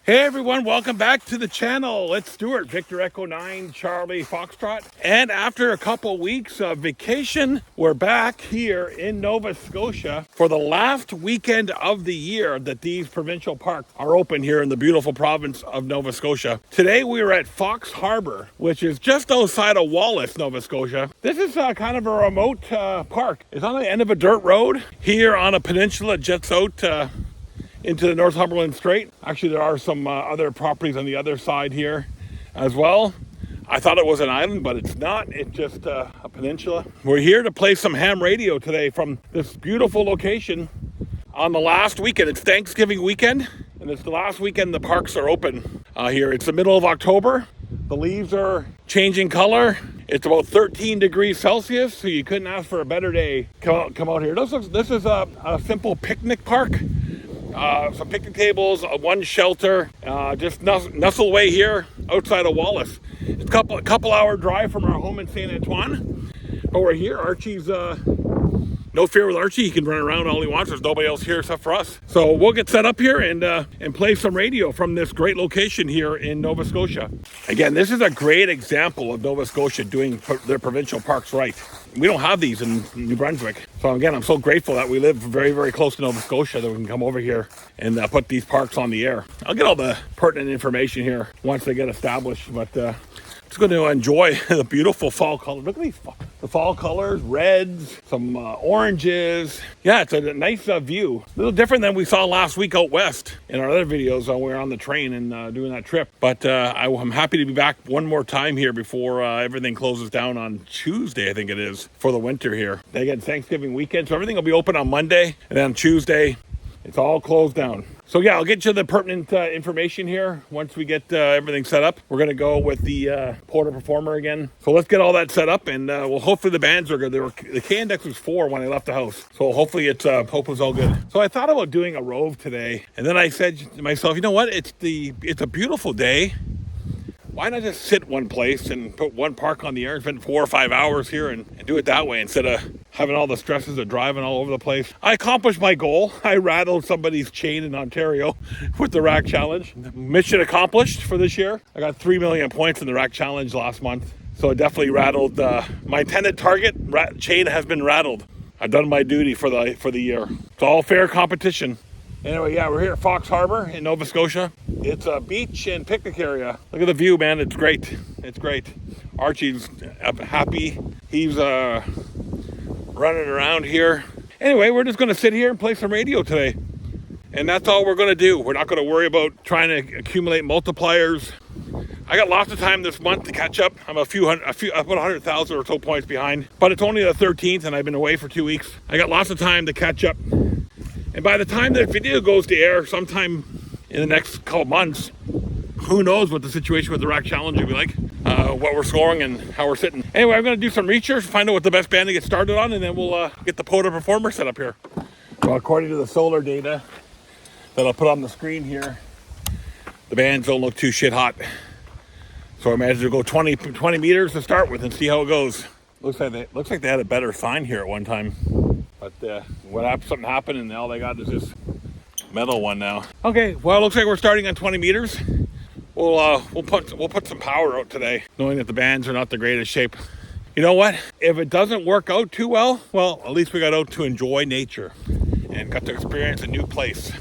Hey everyone, welcome back to the channel. It's Stuart, Victor Echo 9, Charlie Foxtrot. And after a couple weeks of vacation, we're back here in Nova Scotia for the last weekend of the year that these provincial parks are open here in the beautiful province of Nova Scotia. Today we are at Fox Harbour, which is just outside of Wallace, Nova Scotia. This is kind of a remote park. It's on the end of a dirt road here on a peninsula that jets out into the Northumberland Strait. Actually, there are some other properties on the other side here as well. I thought it was an island, but it's not. It's just a peninsula. We're here to play some ham radio today from this beautiful location on the last weekend. It's Thanksgiving weekend, and it's the last weekend the parks are open here. It's the middle of October. The leaves are changing color. It's about 13 degrees Celsius, so you couldn't ask for a better day. Come out here. This is a simple picnic park. Some picnic tables, one shelter, just nestled away here outside of Wallace. It's a couple hour drive from our home in St. Antoine, but we're here. Archie's, no fear with Archie. He can run around all he wants. There's nobody else here except for us. So we'll get set up here and play some radio from this great location here in Nova Scotia. Again, this is a great example of Nova Scotia doing their provincial parks right. We don't have these in New Brunswick. So again, I'm so grateful that we live very, very close to Nova Scotia that we can come over here and put these parks on the air. I'll get all the pertinent information here once they get established, but just going to enjoy the beautiful fall color. Look at these the fall colors, reds, some oranges. Yeah, it's a nice view. A little different than we saw last week out west in our other videos when we were on the train and doing that trip. But I'm happy to be back one more time here before everything closes down on Tuesday, I think it is, for the winter here. Again, Thanksgiving weekend, so everything will be open on Monday, and then on Tuesday, it's all closed down. So yeah, I'll get you the pertinent information here once we get everything set up. We're going to go with the Porter Performer again. So let's get all that set up, and well, hopefully the bands are good. The K-index was 4 when I left the house. So hopefully it's all good. So I thought about doing a rove today, and then I said to myself, you know what? It's a beautiful day. Why not just sit one place and put one park on the air and spend 4 or 5 hours here and do it that way instead of having all the stresses of driving all over the place? I accomplished my goal. I rattled somebody's chain in Ontario with the rack challenge. Mission accomplished for this year. I got 3 million points in the rack challenge last month. So I definitely rattled my intended target. Chain has been rattled. I've done my duty for the year. It's all fair competition. Anyway, yeah, we're here at Fox Harbour in Nova Scotia. It's a beach and picnic area. Look at the view, man. It's great. It's great. Archie's happy. He's running around here. Anyway, we're just going to sit here and play some radio today. And that's all we're going to do. We're not going to worry about trying to accumulate multipliers. I got lots of time this month to catch up. I'm about 100,000 or so points behind. But it's only the 13th and I've been away for 2 weeks. I got lots of time to catch up. And by the time the video goes to air, sometime in the next couple months, who knows what the situation with the rack challenge will be like, what we're scoring and how we're sitting. Anyway, I'm going to do some research, find out what the best band to get started on, and then we'll get the Porter Performer set up here. Well, according to the solar data that I'll put on the screen here, the bands don't look too shit hot. So I imagine we'll go 20 meters to start with and see how it goes. Looks like they had a better sign here at one time. But something happened and all they got is this metal one now. Okay, well, it looks like we're starting on 20 meters. We'll put some power out today, knowing that the bands are not the greatest shape. You know what? If it doesn't work out too well, at least we got out to enjoy nature and got to experience a new place.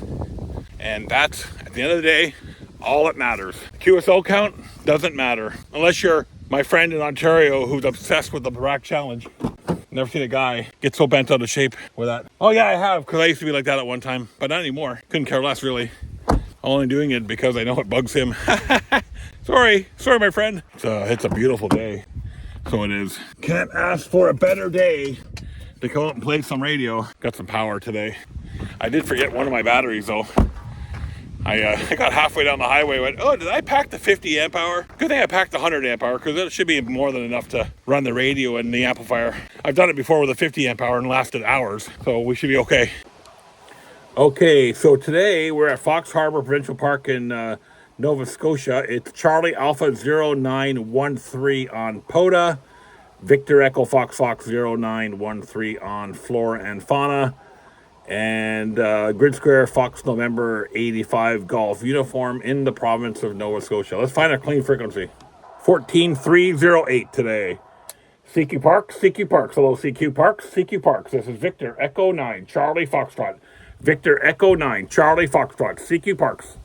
And that's, at the end of the day, all that matters. QSO count doesn't matter. Unless you're my friend in Ontario who's obsessed with the rack challenge. Never seen a guy get so bent out of shape with that. Oh yeah, I have, because I used to be like that at one time, but not anymore. Couldn't care less, really. I'm only doing it because I know it bugs him. Sorry, my friend. It's a beautiful day. So it is. Can't ask for a better day to come out and play some radio. Got some power today. I did forget one of my batteries though. I got halfway down the highway, went, oh, did I pack the 50 amp hour? Good thing I packed the 100 amp hour, because it should be more than enough to run the radio and the amplifier. I've done it before with a 50 amp hour and lasted hours, so we should be okay. Okay, so today we're at Fox Harbour Provincial Park in Nova Scotia. It's Charlie Alpha 0913 on POTA, Victor Echo Fox 0913 on Flora and Fauna, And Grid Square Fox November 85 Golf uniform in the province of Nova Scotia. Let's find a clean frequency. 14308 today. CQ Parks, CQ Parks. Hello, CQ Parks, CQ Parks. This is Victor Echo 9, Charlie Foxtrot. Victor Echo 9, Charlie Foxtrot, CQ Parks.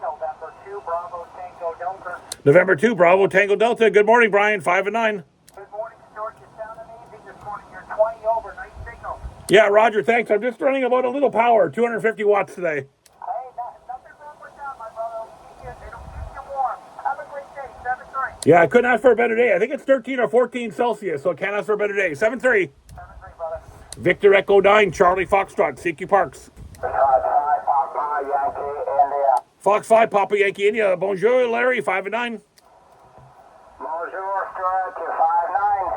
November 2, Bravo Tango Delta. November 2, Bravo Tango Delta. Good morning, Brian, 5 and 9. Good morning, Stuart. You sound amazing this morning. You're 20 over. Nice signal. Yeah, Roger, thanks. I'm just running about a little power, 250 watts today. Hey, nothing wrong with that, my brother. It'll keep you warm. Have a great day. 7-3. Yeah, I couldn't ask for a better day. I think it's 13 or 14 Celsius, so I can't ask for a better day. 7-3. 7-3, brother. Victor Echo 9, Charlie Foxtrot, CQ Parks. Fox 5, Papa Yankee India. Bonjour, Larry, 5 and 9. Bonjour, Stuart. You're 5-9.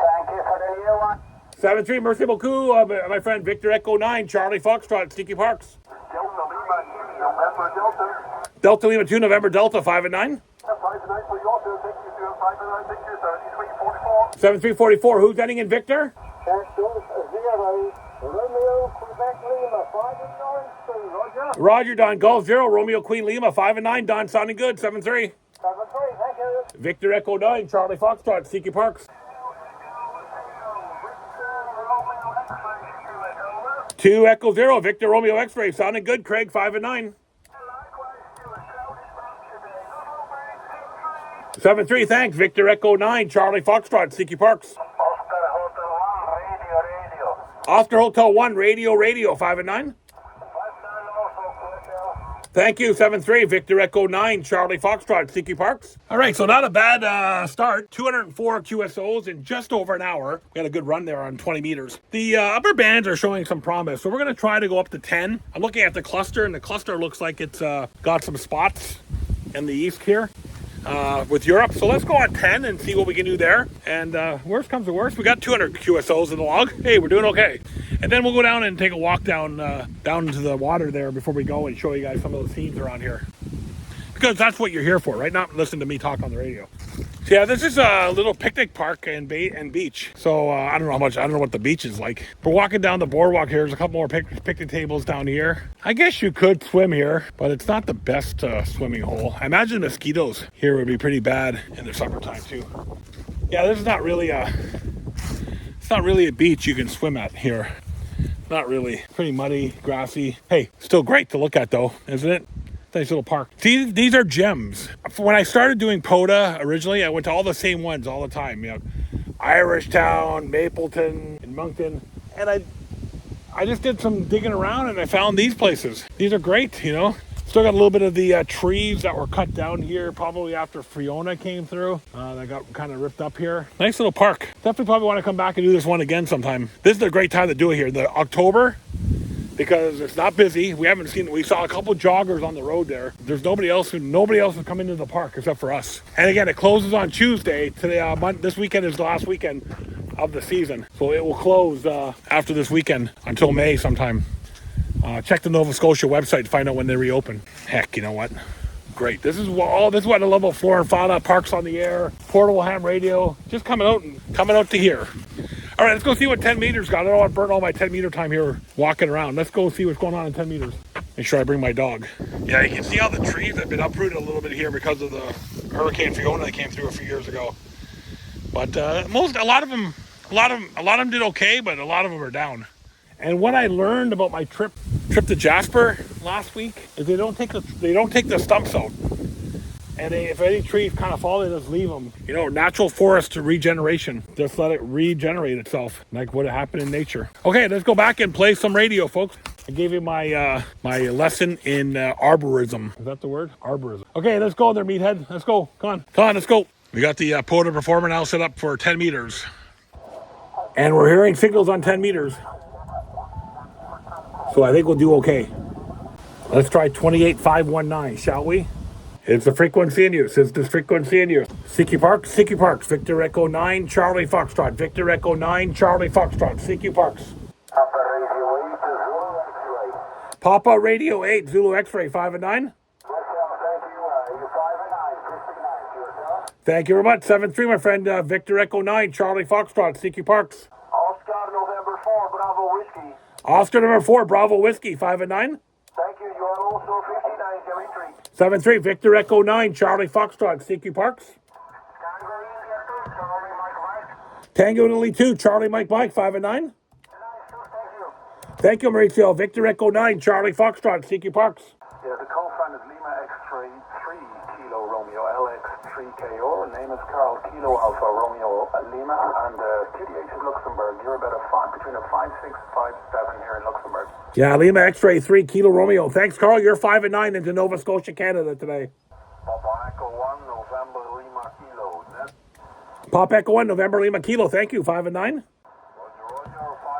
Thank you for the new one. 7-3, merci beaucoup, my friend Victor Echo 9, Charlie Foxtrot, Sticky Parks. Delta Lima 2, November Delta. Delta Lima 2, November Delta, 5 and 9. 5-9 for you also. Thank you, Stuart. 5-9. Thank you, 7344. 7344, who's ending in Victor? Stuart, 0. Romeo, Quebec, Lima, 5-9. Roger. Roger, Don, Golf 0, Romeo Queen Lima, 5 and 9, Don sounding good, 7-3. 7-3. Thank you. Victor Echo 9, Charlie Foxtrot, Sticky Parks. 2 Echo 0, Victor Romeo X-Ray, sounding good, Craig, 5 and 9. 7-3, thanks, Victor Echo 9, Charlie Foxtrot, Sticky Parks. Oscar Hotel 1, Radio, 5 and 9. Thank you, 7-3, Victor Echo 9, Charlie Foxtrot, Sticky Parks. All right, so not a bad start. 204 QSOs in just over an hour. We had a good run there on 20 meters. The upper bands are showing some promise, so we're going to try to go up to 10. I'm looking at the cluster, and the cluster looks like it's got some spots in the east here. With Europe. So let's go on 10 and see what we can do there. And worst comes to worst, we got 200 QSOs in the log. Hey, we're doing okay. And then we'll go down and take a walk down into the water there before we go and show you guys some of the scenes around here. Because that's what you're here for, right? Not listen to me talk on the radio. So yeah, this is a little picnic park and beach. So I don't know what the beach is like. We're walking down the boardwalk here. There's a couple more picnic tables down here. I guess you could swim here, but it's not the best swimming hole. I imagine mosquitoes here would be pretty bad in the summertime too. Yeah, this is not really it's not really a beach you can swim at here. Not really. Pretty muddy, grassy. Hey, still great to look at though, isn't it? Nice little park. See, these are gems. When I started doing POTA originally, I went to all the same ones all the time. You know, Irishtown, Mapleton, and Moncton. And I just did some digging around and I found these places. These are great, you know. Still got a little bit of the trees that were cut down here probably after Fiona came through. That got kind of ripped up here. Nice little park. Definitely probably want to come back and do this one again sometime. This is a great time to do it here. The October, because it's not busy. We saw a couple joggers on the road there. There's nobody else has come into the park except for us. And again, it closes on Tuesday. Today, this weekend is the last weekend of the season. So it will close after this weekend until May sometime. Check the Nova Scotia website to find out when they reopen. Heck, you know what? Great. This is what I love about Flora and Fauna, Parks on the Air, portable ham radio, just coming out to here. All right, let's go see what 10 meters got. I don't want to burn all my 10 meter time here walking around. Let's go see what's going on in 10 meters. Make sure I bring my dog. Yeah, you can see how the trees have been uprooted a little bit here because of the Hurricane Fiona that came through a few years ago. But a lot of them did okay, but a lot of them are down. And what I learned about my trip to Jasper last week is they don't take the stumps out. And if any trees kind of fall, they just leave them. You know, natural forest regeneration. Just let it regenerate itself, like what happened in nature. Okay, let's go back and play some radio, folks. I gave you my my lesson in arborism. Is that the word? Arborism. Okay, let's go there, meathead. Let's go. Come on, let's go. We got the POTA Performer now set up for 10 meters. And we're hearing signals on 10 meters. So I think we'll do okay. Let's try 28519, shall we? It's the frequency in use. It's the frequency in use. CQ Parks, Victor Echo 9, Charlie Foxtrot. Victor Echo 9, Charlie Foxtrot. CQ Parks. Papa Radio 8, Zulu X-Ray, 5 and 9. Thank you very much. 7-3, my friend. Victor Echo 9, Charlie Foxtrot. CQ Parks. Oscar November 4, Bravo Whiskey. Oscar number 4, Bravo Whiskey, 5 and 9. Thank you. You are also 59, Jerry 3. 7-3, Victor Echo 9, Charlie Foxtrot, CQ Parks. Tango India 2, Charlie Mike Mike. Tango Italy 2, Charlie Mike, 5 and 9. Nice, thank you. Thank you, Mauricio. Victor Echo 9, Charlie Foxtrot, CQ Parks. Yeah, the co-fan is Lima X-Ray 3 Kilo Romeo LX 3KO. Name is Carl Kilo Alpha Romeo Lima, and TDH is Luxembourg. You're about between a 5.6 5.7 here in Luxembourg. Yeah, Lima X-Ray 3, Kilo Romeo. Thanks, Carl. You're 5 and 9 into Nova Scotia, Canada today. Papa Echo 1 November Lima Kilo. Pop Echo 1, November Lima Kilo. Thank you, 5 and 9. Roger, 5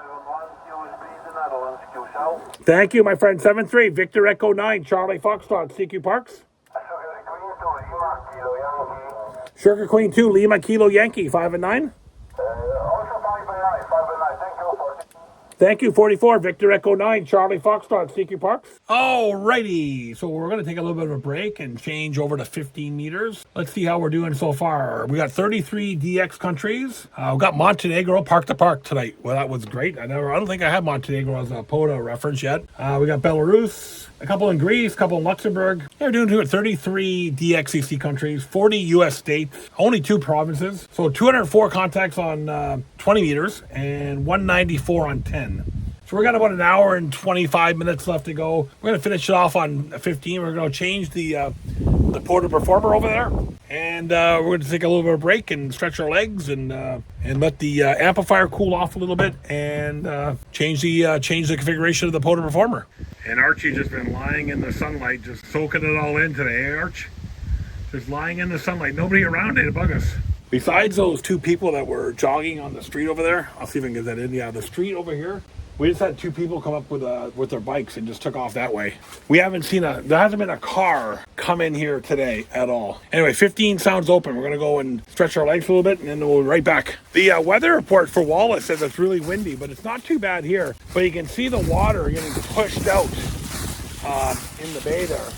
and 1 QSB the Netherlands QSO. Thank you, my friend. 7-3, Victor Echo 9, Charlie Foxtrot, CQ Parks. Sugar Queen 2, Lima Kilo Yankee, 5 and 9. Thank you, 44, Victor Echo 9, Charlie Foxtrot, CQ Parks. Alrighty, so we're going to take a little bit of a break and change over to 15 meters. Let's see how we're doing so far. We got 33 DX countries. We got Montenegro, Park to Park tonight. Well, that was great. I don't think I had Montenegro as a POTA reference yet. We got Belarus, a couple in Greece, a couple in Luxembourg. They're doing 33 DXEC countries, 40 US states, only 2 provinces. So 204 contacts on 20 meters and 194 on 10. So we got about an hour and 25 minutes left to go. We're going to finish it off on 15. We're going to change the POTA Performer over there. And we're going to take a little bit of a break and stretch our legs and let the amplifier cool off a little bit and change the configuration of the POTA Performer. And Archie's just been lying in the sunlight, just soaking it all in today, eh, Arch? Just lying in the sunlight. Nobody around to bug us. Besides those 2 people that were jogging on the street over there, I'll see if I can get that in. Yeah, the street over here, we just had 2 people come up with their bikes and just took off that way. We haven't seen there hasn't been a car come in here today at all. Anyway, 15 sounds open. We're going to go and stretch our legs a little bit and then we'll be right back. The weather report for Wallace says it's really windy, but it's not too bad here. But you can see the water getting pushed out in the bay there.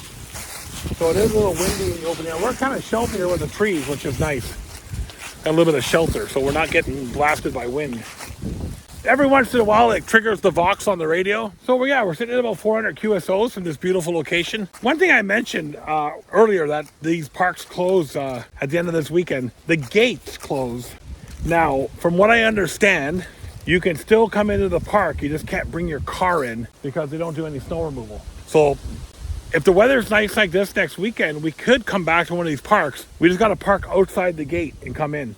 So it is a little windy in the open air. We're kind of sheltered here with the trees, which is nice. Got a little bit of shelter, so we're not getting blasted by wind. Every once in a while, it triggers the Vox on the radio. So we're sitting at about 400 QSOs from this beautiful location. One thing I mentioned earlier, that these parks close at the end of this weekend. The gates close. Now, from what I understand, you can still come into the park. You just can't bring your car in because they don't do any snow removal. So if the weather's nice like this next weekend, we could come back to one of these parks. We just got to park outside the gate and come in.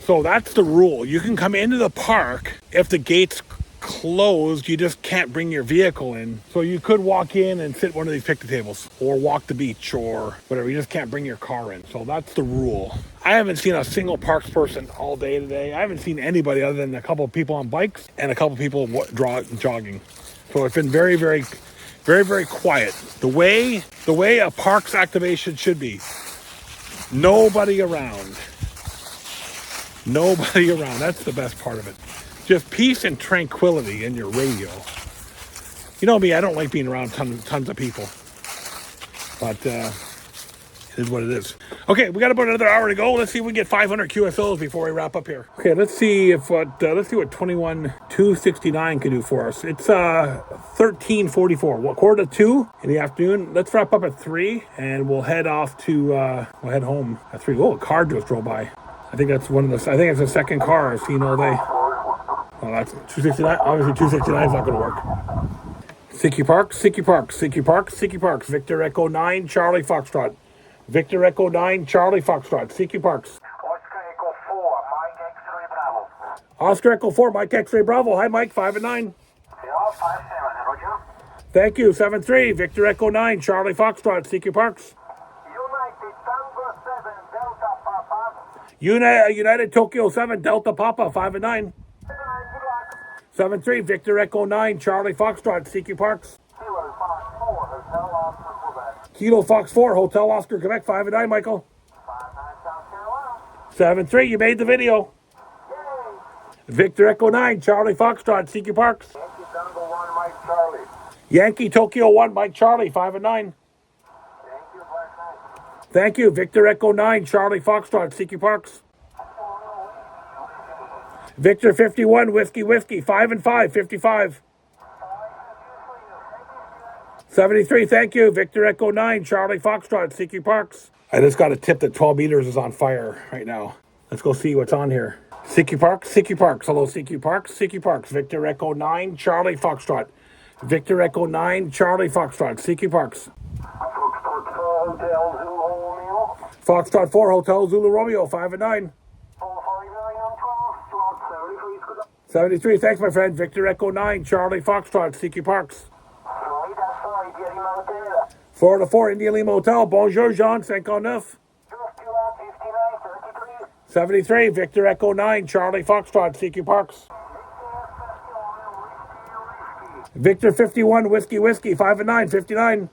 So that's the rule. You can come into the park. If the gate's closed, you just can't bring your vehicle in. So you could walk in and sit at one of these picnic tables or walk the beach or whatever. You just can't bring your car in. So that's the rule. I haven't seen a single parks person all day today. I haven't seen anybody other than a couple of people on bikes and a couple of people jogging. So it's been very, very, very, very quiet. The way a parks activation should be. Nobody around. Nobody around. That's the best part of it. Just peace and tranquility in your radio. You know me, I don't like being around tons of people. But it is what it is. Okay, we got about another hour to go. Let's see if we get 500 QSOs before we wrap up here. Okay, let's see what 21269 can do for us. It's 13:44. Well, 1:45 in the afternoon. Let's wrap up at 3 and we'll head off to we'll head home at 3. Oh, a car just drove by. I think that's I think it's the second car I've seen all day. Well, that's 269. Obviously, 269 is not going to work. CQ Parks, CQ Parks, CQ Parks, CQ Parks. Victor Echo 9, Charlie Foxtrot. Victor Echo 9, Charlie Foxtrot. CQ Parks. Oscar Echo 4, Mike X-Ray Bravo. Oscar Echo 4, Mike X-Ray Bravo. Hi, Mike, 5 and 9. Yeah, 5-7, Roger. Thank you, 7-3. Victor Echo 9, Charlie Foxtrot. CQ Parks. United Tango 7, Delta Papa. United Tokyo 7, Delta Papa. 5 and 9. 7-3, Victor Echo 9, Charlie Foxtrot, CQ Parks. Kilo Fox 4, Hotel Oscar Quebec. Kilo Fox 4, Hotel Oscar Quebec, 5 and 9, Michael. 5-9, South Carolina. 7-3, you made the video. Yay! Victor Echo 9, Charlie Foxtrot, CQ Parks. Yankee Tango 1, Mike Charlie. Yankee Tokyo 1, Mike Charlie, 5 and 9. Thank you, Black Knight. Thank you, Victor Echo 9, Charlie Foxtrot, CQ Parks. Victor 51, Whiskey, 5 and 5, 55. 73, thank you. Victor Echo 9, Charlie Foxtrot, CQ Parks. I just got a tip that 12 meters is on fire right now. Let's go see what's on here. CQ Parks, CQ Parks. Hello, CQ Parks, CQ Parks. Victor Echo 9, Charlie Foxtrot. Victor Echo 9, Charlie Foxtrot, CQ Parks. Foxtrot 4, Hotel Zulu Romeo, 5 and 9. 73, thanks, my friend. Victor Echo 9, Charlie Foxtrot, CQ Parks. 4 to 4, India Lima Hotel. Bonjour, Jean, 5-9. 73, Victor Echo 9, Charlie Foxtrot, CQ Parks. Victor 51, Whiskey, 5 and 9, 59.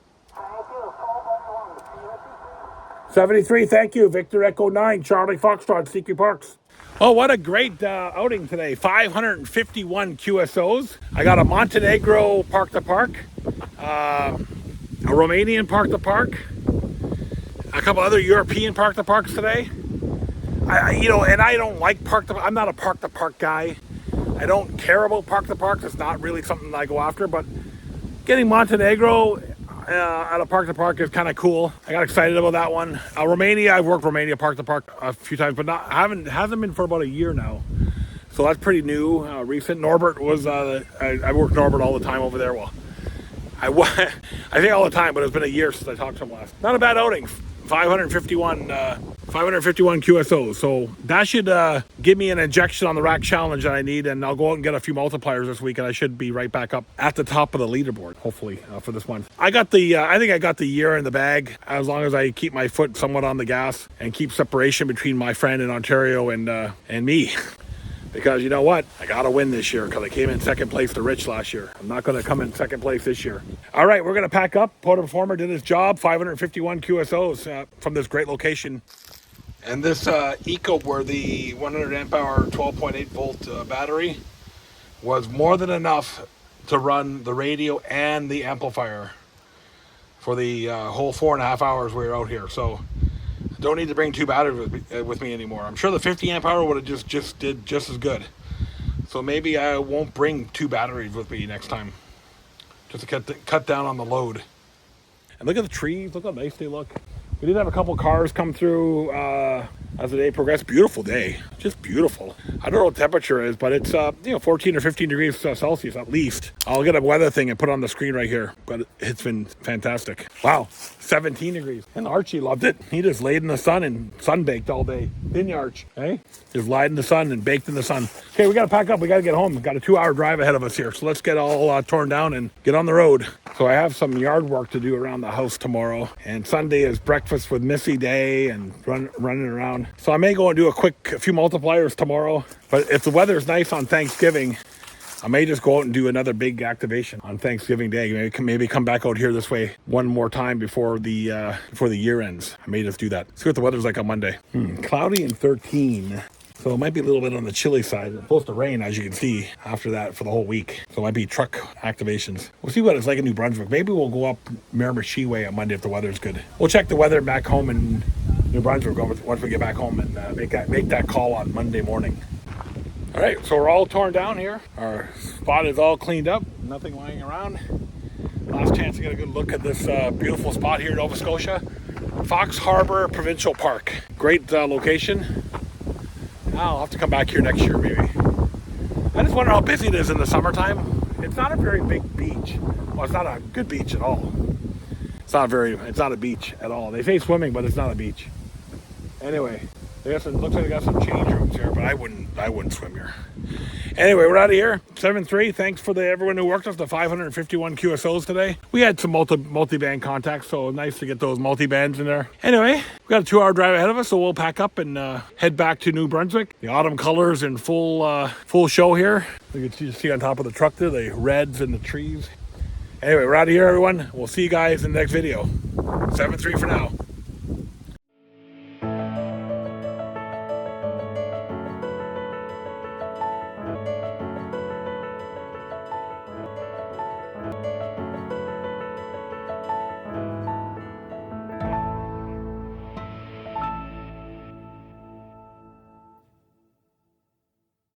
73, thank you. Victor Echo 9, Charlie Foxtrot, CQ Parks. Oh, what a great outing today. 551 QSOs. I got a Montenegro park to park, a Romanian park to park, a couple other European park to parks today. And I don't like I'm not a park to park guy. I don't care about park to parks. It's not really something that I go after, but getting Montenegro at a park to park is kind of cool. I got excited about that one. Romania, I've worked Romania park to park a few times, but hasn't been for about a year now. So that's pretty new, recent. Norbert was, I worked Norbert all the time over there. Well, I think all the time, but it's been a year since I talked to him last. Not a bad outing. 551 QSOs. So that should give me an injection on the rack challenge that I need, and I'll go out and get a few multipliers this week, and I should be right back up at the top of the leaderboard, hopefully, for this month. I think I got the year in the bag, as long as I keep my foot somewhat on the gas and keep separation between my friend in Ontario and me. Because you know what? I got to win this year because I came in second place to Rich last year. I'm not going to come in second place this year. All right, we're going to pack up. Porter Performer did his job. 551 QSOs from this great location. And this Eco, where the 100 amp hour 12.8 volt battery was more than enough to run the radio and the amplifier for the whole 4.5 hours we were out here. So don't need to bring two batteries with me anymore. I'm sure the 50 amp hour would have just did just as good. So maybe I won't bring two batteries with me next time, just to cut down on the load. And look at the trees. Look how nice they look. We did have a couple cars come through as the day progressed. Beautiful day, just beautiful. I don't know what temperature is, but it's 14 or 15 degrees Celsius at least. I'll get a weather thing and put it on the screen right here, but it's been fantastic. Wow, 17 degrees. And Archie loved it. He just laid in the sun and sunbaked all day. Didn't you, Arch? Hey, just lied in the sun and baked in the sun. Okay, we got to pack up. We got to get home. We've got a 2-hour drive ahead of us here, so let's get all torn down and get on the road. So I have some yard work to do around the house tomorrow, and Sunday is breakfast with Missy Day and running around. So I may go and do a few multipliers tomorrow, but if the weather is nice on Thanksgiving, I may just go out and do another big activation on Thanksgiving Day. Maybe come back out here this way one more time before the year ends. I may just do that. See what the weather's like on Monday. Cloudy and 13. So it might be a little bit on the chilly side. It's supposed to rain, as you can see, after that for the whole week. So it might be truck activations. We'll see what it's like in New Brunswick. Maybe we'll go up Miramichi way on Monday if the weather's good. We'll check the weather back home in New Brunswick once we get back home and make that call on Monday morning. All right, so we're all torn down here. Our spot is all cleaned up. Nothing lying around. Last chance to get a good look at this beautiful spot here in Nova Scotia. Fox Harbour Provincial Park. Great location. I'll have to come back here next year, maybe. I just wonder how busy it is in the summertime. It's not a very big beach. Well, it's not a good beach at all. It's not a beach at all. They say swimming, but it's not a beach. Anyway, it looks like they got some change rooms here, but I wouldn't swim here. Anyway, we're out of here. 7-3. Thanks for everyone who worked us, the 551 QSOs today. We had some multi-band contacts, so nice to get those multi-bands in there. Anyway, we got a 2-hour drive ahead of us, so we'll pack up and head back to New Brunswick. The autumn colors in full show here. You can see on top of the truck there, the reds and the trees. Anyway, we're out of here, everyone. We'll see you guys in the next video. 7-3 for now.